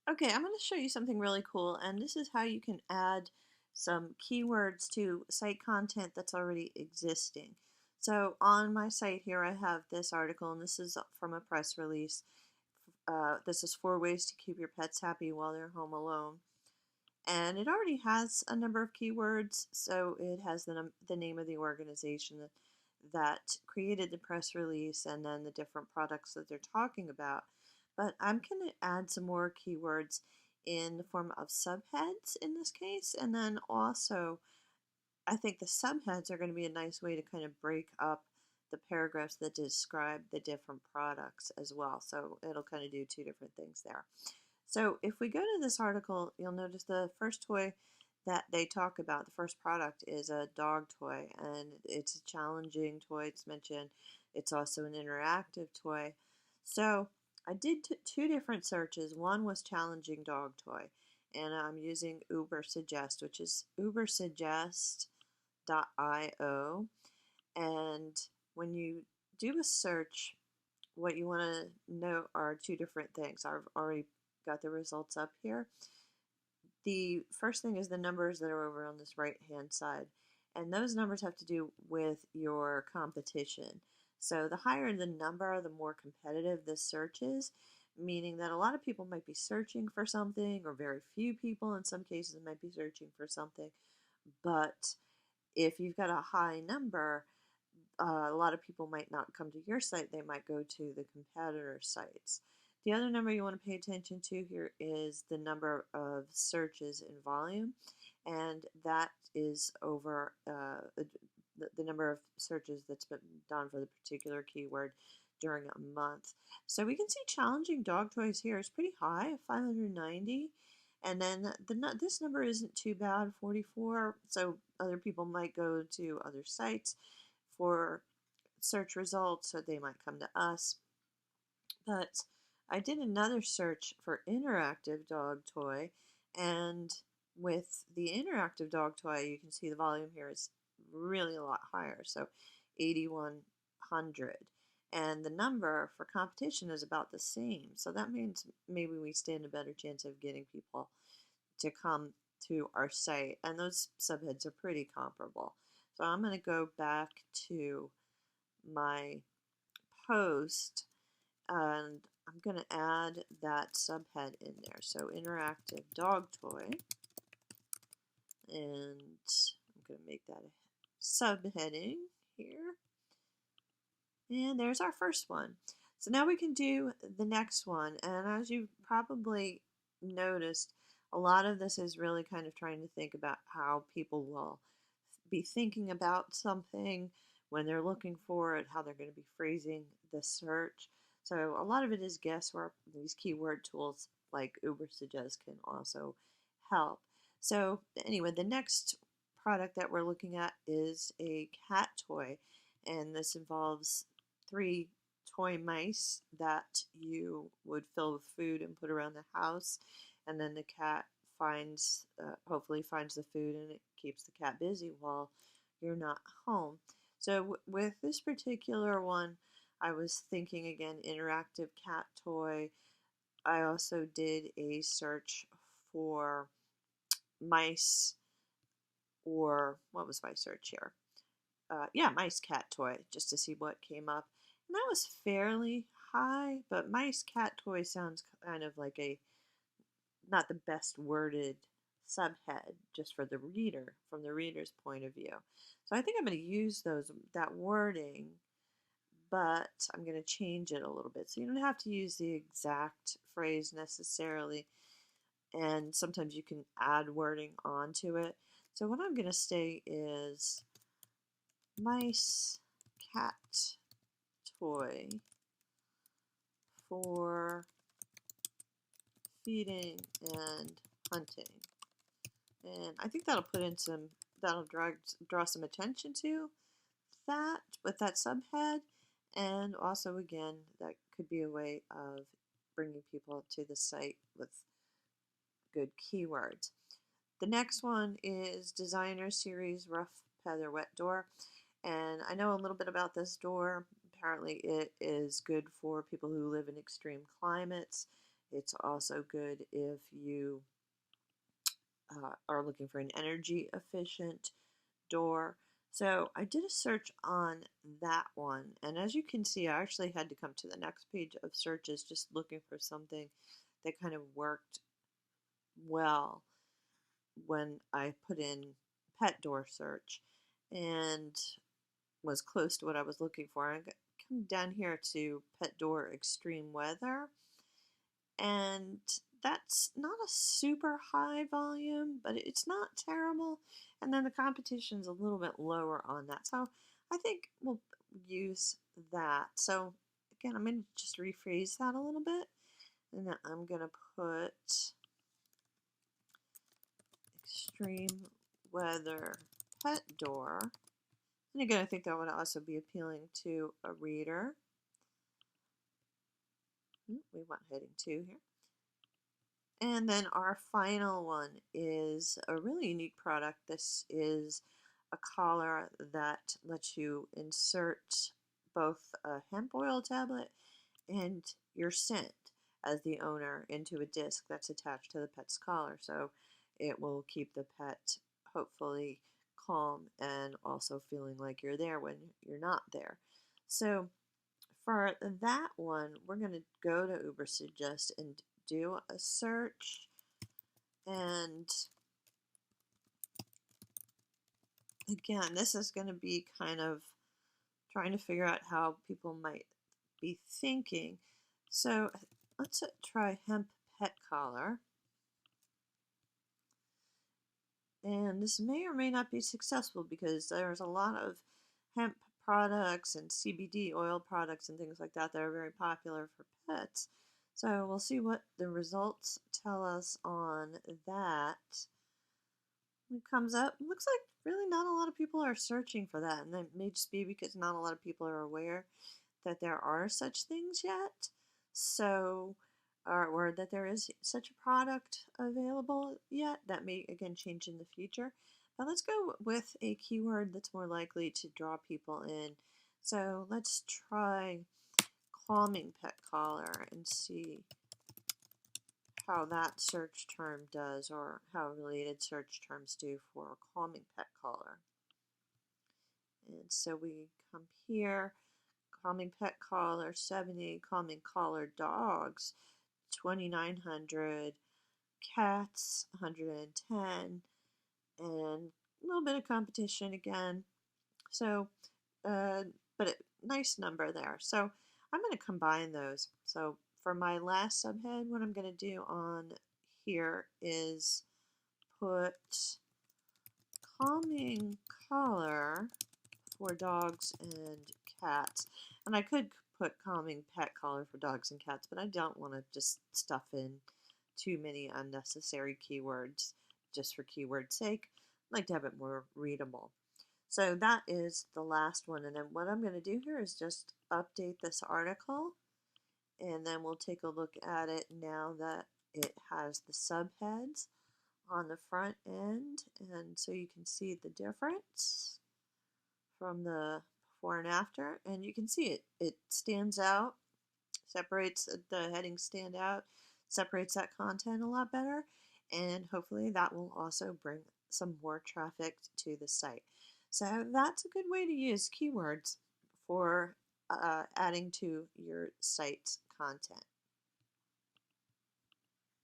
Okay, I'm going to show you something really cool, and this is how you can add some keywords to site content that's already existing. So on my site here, I have this article, and this is from a press release. This is 4 ways to keep your pets happy while they're home alone. And it already has a number of keywords, so it has the name of the organization that created the press release and then the different products that they're talking about. But I'm going to add some more keywords in the form of subheads in this case, and then also I think the subheads are going to be a nice way to kind of break up the paragraphs that describe the different products as well. So it'll kind of do two different things there. So if we go to this article, you'll notice the first toy that they talk about, the first product, is a dog toy, and it's a challenging toy. It's mentioned it's also an interactive toy. So I did two different searches. One was challenging dog toy, and I'm using Uber Suggest, which is ubersuggest.io. And when you do a search, what you want to know are two different things. I've already got the results up here. The first thing is the numbers that are over on this right hand side, and those numbers have to do with your competition. So the higher the number, the more competitive the search is, meaning that a lot of people might be searching for something, or very few people in some cases might be searching for something. But if you've got a high number, a lot of people might not come to your site, they might go to the competitor sites. The other number you want to pay attention to here is the number of searches in volume, and that is over the number of searches that's been done for the particular keyword during a month. So we can see challenging dog toys here is pretty high, 590. And then this number isn't too bad, 44. So other people might go to other sites for search results, so they might come to us. But I did another search for interactive dog toy, and with the interactive dog toy, you can see the volume here is really a lot higher, so 8,100. And the number for competition is about the same, so that means maybe we stand a better chance of getting people to come to our site, and those subheads are pretty comparable. So I'm going to go back to my post, and I'm going to add that subhead in there. So interactive dog toy, and I'm going to make that a subheading here. And there's our first one. So now we can do the next one, and as you probably noticed, a lot of this is really kind of trying to think about how people will be thinking about something when they're looking for it, how they're going to be phrasing the search. So a lot of it is guesswork. These keyword tools like Uber Suggest can also help. So anyway, the next product that we're looking at is a cat toy, and this involves 3 toy mice that you would fill with food and put around the house, and then the cat hopefully finds the food, and it keeps the cat busy while you're not home. So with this particular one, I was thinking again, interactive cat toy. I also did a search for mice, or what was my search here? Yeah, mice cat toy, just to see what came up. And that was fairly high, but mice cat toy sounds kind of like not the best worded subhead, just for the reader, from the reader's point of view. So I think I'm going to use that wording, but I'm going to change it a little bit. So you don't have to use the exact phrase necessarily, and sometimes you can add wording onto it. So what I'm going to say is mice cat toy for feeding and hunting. And I think that'll draw some attention to that with that subhead. And also, again, that could be a way of bringing people to the site with good keywords. The next one is Designer Series Rough Feather Wet Door. And I know a little bit about this door. Apparently it is good for people who live in extreme climates. It's also good if you are looking for an energy efficient door. So I did a search on that one, and as you can see, I actually had to come to the next page of searches just looking for something that kind of worked well when I put in pet door search and was close to what I was looking for. I come down here to pet door extreme weather, and that's not a super high volume, but it's not terrible. And then the competition's a little bit lower on that, so I think we'll use that. So again, I'm going to just rephrase that a little bit, and then I'm going to put extreme weather pet door. And again, I think that would also be appealing to a reader. We want heading 2 here. And then our final one is a really unique product. This is a collar that lets you insert both a hemp oil tablet and your scent as the owner into a disc that's attached to the pet's collar. So it will keep the pet hopefully calm and also feeling like you're there when you're not there. So for that one, we're going to go to Ubersuggest and do a search, and again, this is going to be kind of trying to figure out how people might be thinking. So let's try hemp pet collar, and this may or may not be successful because there's a lot of hemp products and CBD oil products and things like that that are very popular for pets. So we'll see what the results tell us on that. It comes up, it looks like really not a lot of people are searching for that, and that may just be because not a lot of people are aware that there are such things yet. So, or that there is such a product available yet. That may again change in the future. But let's go with a keyword that's more likely to draw people in. So let's try calming pet collar and see how that search term does, or how related search terms do for calming pet collar. And so we come here, calming pet collar 70, calming collar dogs 2,900, cats 110, and a little bit of competition again. So, but a nice number there. So I'm going to combine those. So for my last subhead, what I'm going to do on here is put calming collar for dogs and cats. And I could put calming pet collar for dogs and cats, but I don't want to just stuff in too many unnecessary keywords just for keyword sake. I like to have it more readable. So that is the last one, and then what I'm going to do here is just update this article, and then we'll take a look at it now that it has the subheads on the front end, and so you can see the difference from the before and after, and you can see it stands out, separates the headings, stand out, separates that content a lot better, and hopefully that will also bring some more traffic to the site. So that's a good way to use keywords for adding to your site's content.